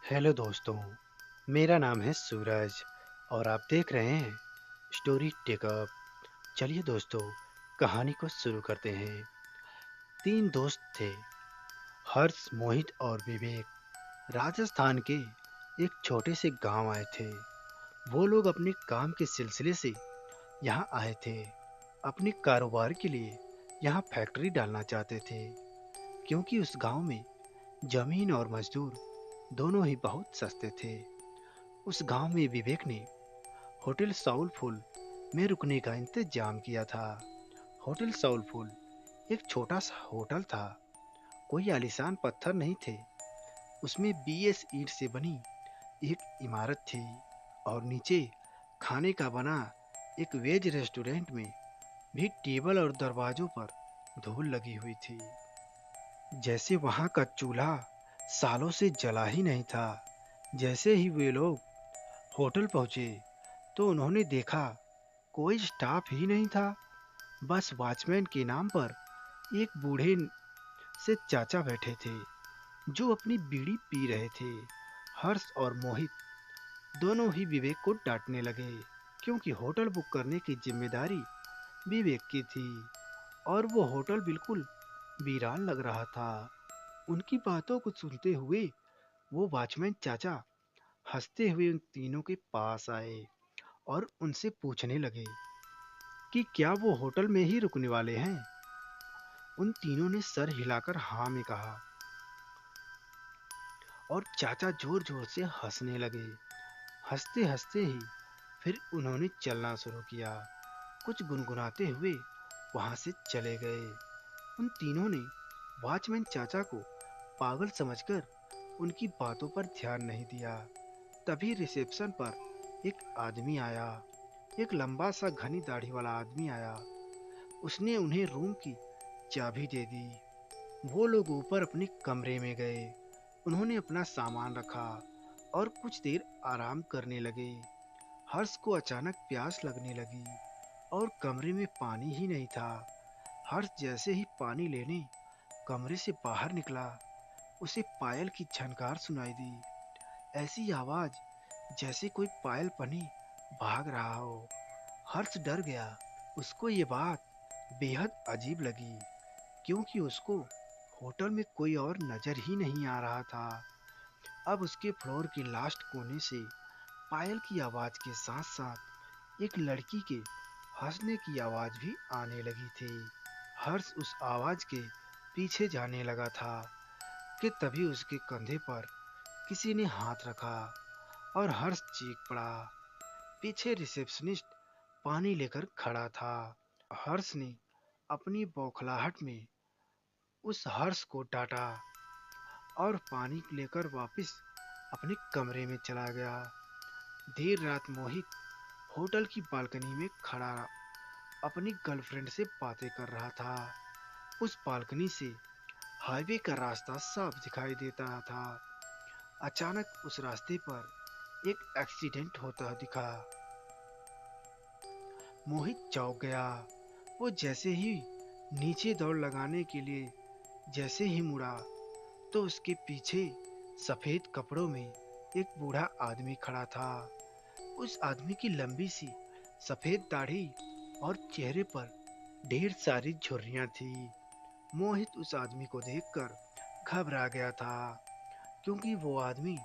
Hello दोस्तों, मेरा नाम है सूरज और आप देख रहे हैं स्टोरी टेकअप। चलिए दोस्तों, कहानी को शुरू करते हैं। तीन दोस्त थे, हर्ष, मोहित और विवेक। राजस्थान के एक छोटे से गांव आए थे। वो लोग अपने काम के सिलसिले से यहाँ आए थे। अपने कारोबार के लिए यहाँ फैक्ट्री डालना चाहते थे, क्योंकि उस गांव में जमीन और मजदूर दोनों ही बहुत सस्ते थे। उस गांव में विवेक ने होटल साउलफुल में रुकने का इंतजाम किया था। होटल साउलफुल एक छोटा सा होटल था। कोई आलीशान पत्थर नहीं थे। उसमें बीएस ईंट से बनी एक इमारत थी और नीचे खाने का बना एक वेज रेस्टोरेंट में भी टेबल और दरवाजों पर धूल लगी हुई थी, जैसे वहां का चूल्हा सालों से जला ही नहीं था। जैसे ही वे लोग होटल पहुंचे तो उन्होंने देखा कोई स्टाफ ही नहीं था। बस वॉचमैन के नाम पर एक बूढ़े से चाचा बैठे थे, जो अपनी बीड़ी पी रहे थे। हर्ष और मोहित दोनों ही विवेक को डांटने लगे, क्योंकि होटल बुक करने की जिम्मेदारी विवेक की थी और वो होटल बिल्कुल वीरान लग रहा था। उनकी बातों को सुनते हुए वो वॉचमैन चाचा हंसते हुए उन तीनों के पास आए और उनसे पूछने लगे कि क्या वो होटल में ही रुकने वाले हैं। उन तीनों ने सर हिलाकर हाँ में कहा और चाचा जोर जोर से हंसने लगे। हंसते हंसते ही फिर उन्होंने चलना शुरू किया। कुछ गुनगुनाते हुए वहां से चले गए। उन तीनों ने वॉचमैन चाचा को पागल समझकर उनकी बातों पर ध्यान नहीं दिया। तभी रिसेप्शन पर एक आदमी आया। एक लंबा सा घनी दाढ़ी वाला आदमी आया। उसने उन्हें रूम की चाबी दे दी। वो लोग ऊपर अपने कमरे में गए। उन्होंने अपना सामान रखा और कुछ देर आराम करने लगे। हर्ष को अचानक प्यास लगने लगी और कमरे में पानी ही नहीं था। हर्ष जैसे ही पानी लेने कमरे से बाहर निकला, उसे पायल की झनकार सुनाई दी। ऐसी आवाज जैसे कोई पायल पनी भाग रहा हो। हर्ष डर गया। उसको ये बात बेहद अजीब लगी, क्योंकि उसको होटल में कोई और नजर ही नहीं आ रहा था। अब उसके फ्लोर के लास्ट कोने से पायल की आवाज के साथ साथ एक लड़की के हंसने की आवाज भी आने लगी थी। हर्ष उस आवाज के पीछे जाने लगा था कि तभी उसके कंधे पर किसी ने हाथ रखा और हर्ष चीख पड़ा। पीछे रिसेप्शनिस्ट पानी लेकर खड़ा था। हर्ष ने अपनी बौखलाहट में उस हर्ष को डांटा और पानी लेकर वापस अपने कमरे में चला गया। देर रात मोहित होटल की बालकनी में खड़ा अपनी गर्लफ्रेंड से बातें कर रहा था। उस बालकनी से हाईवे का रास्ता साफ दिखाई देता था। अचानक उस रास्ते पर एक एक्सीडेंट होता दिखा। मोहित चौंक गया। वो जैसे ही नीचे दौड़ लगाने के लिए जैसे ही मुड़ा तो उसके पीछे सफेद कपड़ों में एक बूढ़ा आदमी खड़ा था। उस आदमी की लंबी सी सफेद दाढ़ी और चेहरे पर ढेर सारी झुर्रियां थी। मोहित उस आदमी को देखकर घबरा गया था, क्योंकि वो आदमी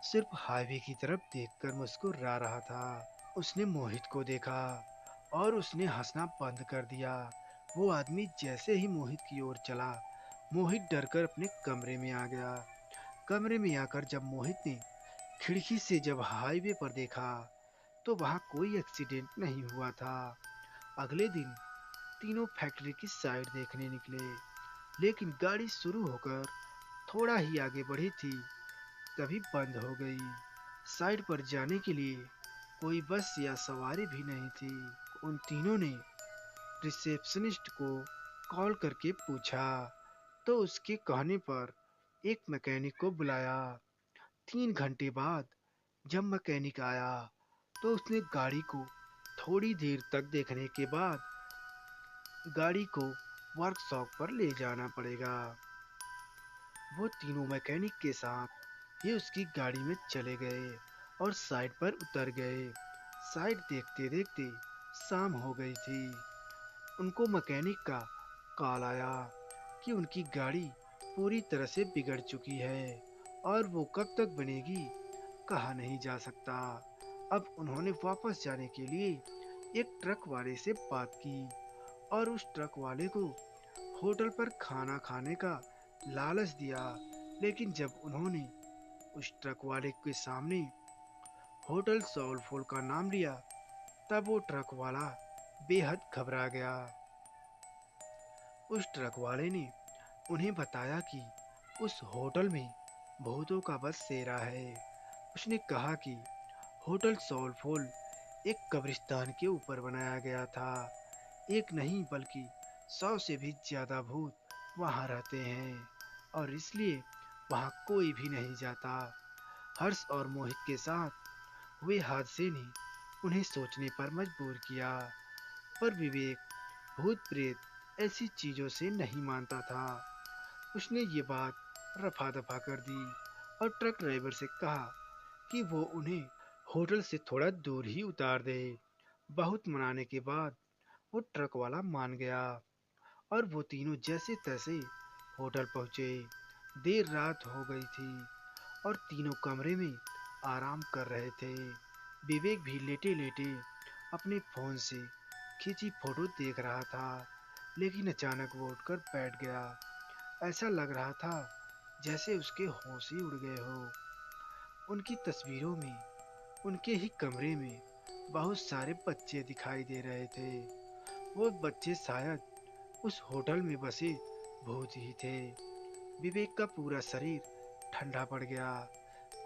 सिर्फ हाईवे की तरफ देखकर मुस्कुरा रहा था। उसने मोहित को देखा और उसने हंसना बंद कर दिया। वो आदमी जैसे ही मोहित की ओर चला, मोहित डरकर अपने कमरे में आ गया। कमरे में आकर जब मोहित ने खिड़की से जब हाईवे पर देखा तो वहां कोई एक्सीडेंट नहीं हुआ था। अगले दिन तीनों फैक्ट्री की साइड देखने निकले, लेकिन गाड़ी शुरू होकर थोड़ा ही आगे बढ़ी थी तभी बंद हो गई। साइड पर जाने के लिए कोई बस या सवारी भी नहीं थी। उन तीनों ने रिसेप्शनिस्ट को कॉल करके पूछा, तो उसके कहने पर एक मैकेनिक को बुलाया। 3 घंटे बाद जब मैकेनिक आया तो उसने गाड़ी को थोड़ी देर तक देखने के बाद गाड़ी को वर्कशॉप पर ले जाना पड़ेगा। वो तीनों मैकेनिक के साथ ये उसकी गाड़ी में चले गए और साइड पर उतर गए। साइड देखते देखते शाम हो गई थी। उनको मैकेनिक का कॉल आया कि उनकी गाड़ी पूरी तरह से बिगड़ चुकी है और वो कब तक बनेगी कहा नहीं जा सकता। अब उन्होंने वापस जाने के लिए एक ट्रक वाले से बात की और उस ट्रक वाले को होटल पर खाना खाने का लालच दिया। लेकिन जब उन्होंने उस ट्रक वाले के सामने होटल सोलफुल का नाम लिया, तब वो ट्रक वाला बेहद घबरा गया। उस ट्रक वाले ने उन्हें बताया कि उस होटल में भूतों का बसेरा है। उसने कहा कि होटल सोलफुल एक कब्रिस्तान के ऊपर बनाया गया था। एक नहीं बल्कि 100 से भी ज्यादा भूत वहां रहते हैं और इसलिए वहां कोई भी नहीं जाता। हर्ष और मोहित के साथ हुए हादसे ने उन्हें सोचने पर मजबूर किया। पर विवेक भूत प्रेत ऐसी चीजों से नहीं मानता था। उसने ये बात रफा दफा कर दी और ट्रक ड्राइवर से कहा कि वो उन्हें होटल से थोड़ा दूर ही उतार दे। बहुत मनाने के बाद वो ट्रक वाला मान गया और वो तीनों जैसे तैसे होटल पहुंचे। देर रात हो गई थी और तीनों कमरे में आराम कर रहे थे। विवेक भी लेटे लेटे अपने फोन से खींची फोटो देख रहा था। लेकिन अचानक वो उठकर बैठ गया। ऐसा लग रहा था जैसे उसके होश ही उड़ गए हो। उनकी तस्वीरों में उनके ही कमरे में बहुत सारे बच्चे दिखाई दे रहे थे। वो बच्चे शायद उस होटल में बसे भूत ही थे। विवेक का पूरा शरीर ठंडा पड़ गया।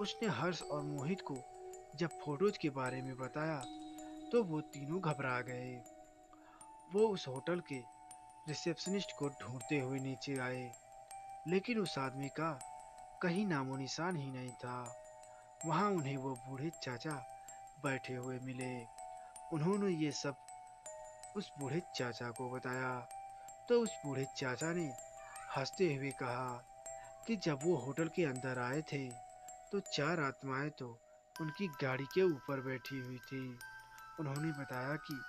उसने हर्ष और मोहित को जब फोटोज के बारे में बताया तो वो तीनों घबरा गए। वो उस होटल के रिसेप्शनिस्ट को ढूंढते हुए नीचे आए, लेकिन उस आदमी का कहीं नामो निशान ही नहीं था। वहां उन्हें वो बूढ़े चाचा बैठे हुए मिले। उन्होंने ये सब उस बूढ़े चाचा को बताया तो उस बूढ़े चाचा ने हंसते हुए कहा कि जब वो होटल के अंदर आए थे तो चार आत्माएं तो उनकी गाड़ी के ऊपर बैठी हुई थी। उन्होंने बताया कि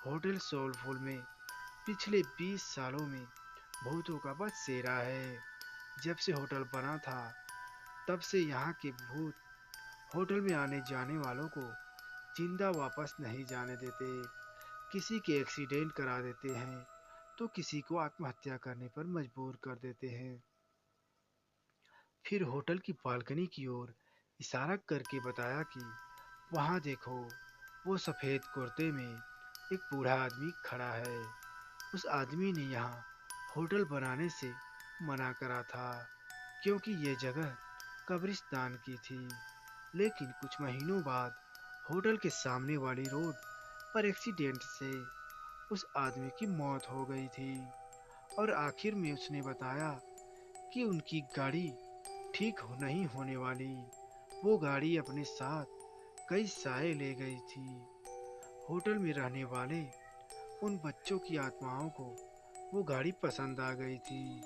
होटल सोलफुल में पिछले 20 सालों में भूतों का बसेरा है। जब से होटल बना था तब से यहाँ के भूत होटल में आने जाने वालों को जिंदा वापस नहीं जाने देते। किसी के एक्सीडेंट करा देते हैं तो किसी को आत्महत्या करने पर मजबूर कर देते हैं। फिर होटल की बालकनी की ओर इशारा करके बताया कि वहां देखो, वो सफेद कुर्ते में एक बूढ़ा आदमी खड़ा है। उस आदमी ने यहाँ होटल बनाने से मना करा था क्योंकि ये जगह कब्रिस्तान की थी। लेकिन कुछ महीनों बाद होटल के सामने वाली रोड पर एक्सीडेंट से उस आदमी की मौत हो गई थी और आखिर में उसने बताया कि उनकी गाड़ी ठीक नहीं होने वाली। वो गाड़ी अपने साथ कई साए ले गई थी। होटल में रहने वाले उन बच्चों की आत्माओं को वो गाड़ी पसंद आ गई थी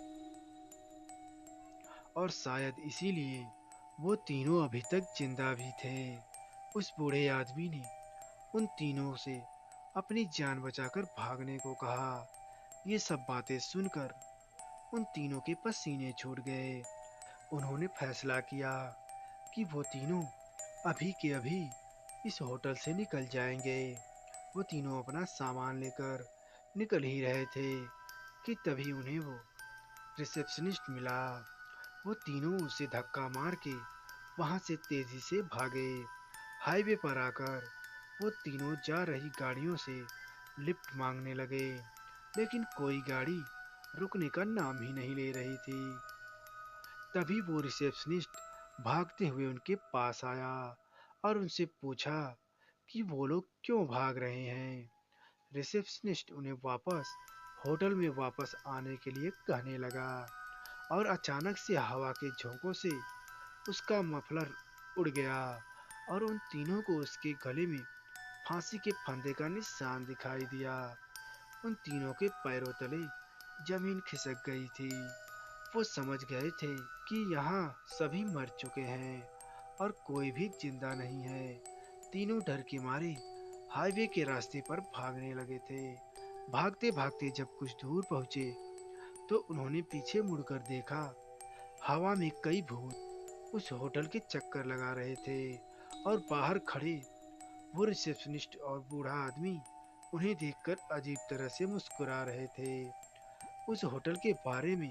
और शायद इसीलिए वो तीनों अभी तक जिंदा भी थे। उस बूढ़े आदमी ने उन तीनों से अपनी जान बचाकर भागने को कहा। ये सब बातें सुनकर उन तीनों के पसीने छूट गए। उन्होंने फैसला किया कि वो तीनों अभी के अभी इस होटल से निकल जाएंगे। वो तीनों अपना सामान लेकर निकल ही रहे थे कि तभी उन्हें वो रिसेप्शनिस्ट मिला। वो तीनों उसे धक्का मार के वहां से तेजी से भागे। हाईवे पर आकर वो तीनों जा रही गाड़ियों से लिफ्ट मांगने लगे, लेकिन कोई गाड़ी रुकने का नाम ही नहीं ले रही थी। तभी वो रिसेप्शनिस्ट भागते हुए उनके पास आया और उनसे पूछा कि वो लोग क्यों भाग रहे हैं। रिसेप्शनिस्ट उन्हें वापस होटल में वापस आने के लिए कहने लगा और अचानक से हवा के झोंकों से उसका मफलर उड़ गया और उन तीनों को उसके गले में फांसी के फंदे का निशान दिखाई दिया। उन तीनों के पैरों तले जमीन खिसक गई थी वो समझ गए थे कि यहाँ सभी मर चुके हैं और कोई भी जिंदा नहीं है। तीनों डर के मारे हाईवे के रास्ते पर भागने लगे थे। भागते भागते जब कुछ दूर पहुंचे तो उन्होंने पीछे मुड़कर देखा। हवा में कई भूत उस होटल के चक्कर लगा रहे थे और बाहर खड़े वो रिसेप्शनिस्ट और बूढ़ा आदमी उन्हें देखकर अजीब तरह से मुस्कुरा रहे थे। उस होटल के बारे में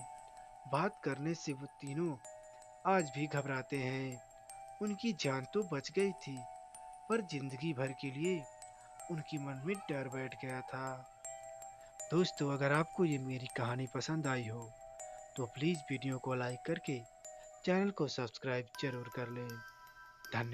बात करने से वो तीनों आज भी घबराते हैं। उनकी जान तो बच गई थी, पर जिंदगी भर के लिए उनके मन में डर बैठ गया था। दोस्तों, अगर आपको ये मेरी कहानी पसंद आई हो तो प्लीज़ वीडियो को लाइक करके चैनल को सब्सक्राइब जरूर कर लें।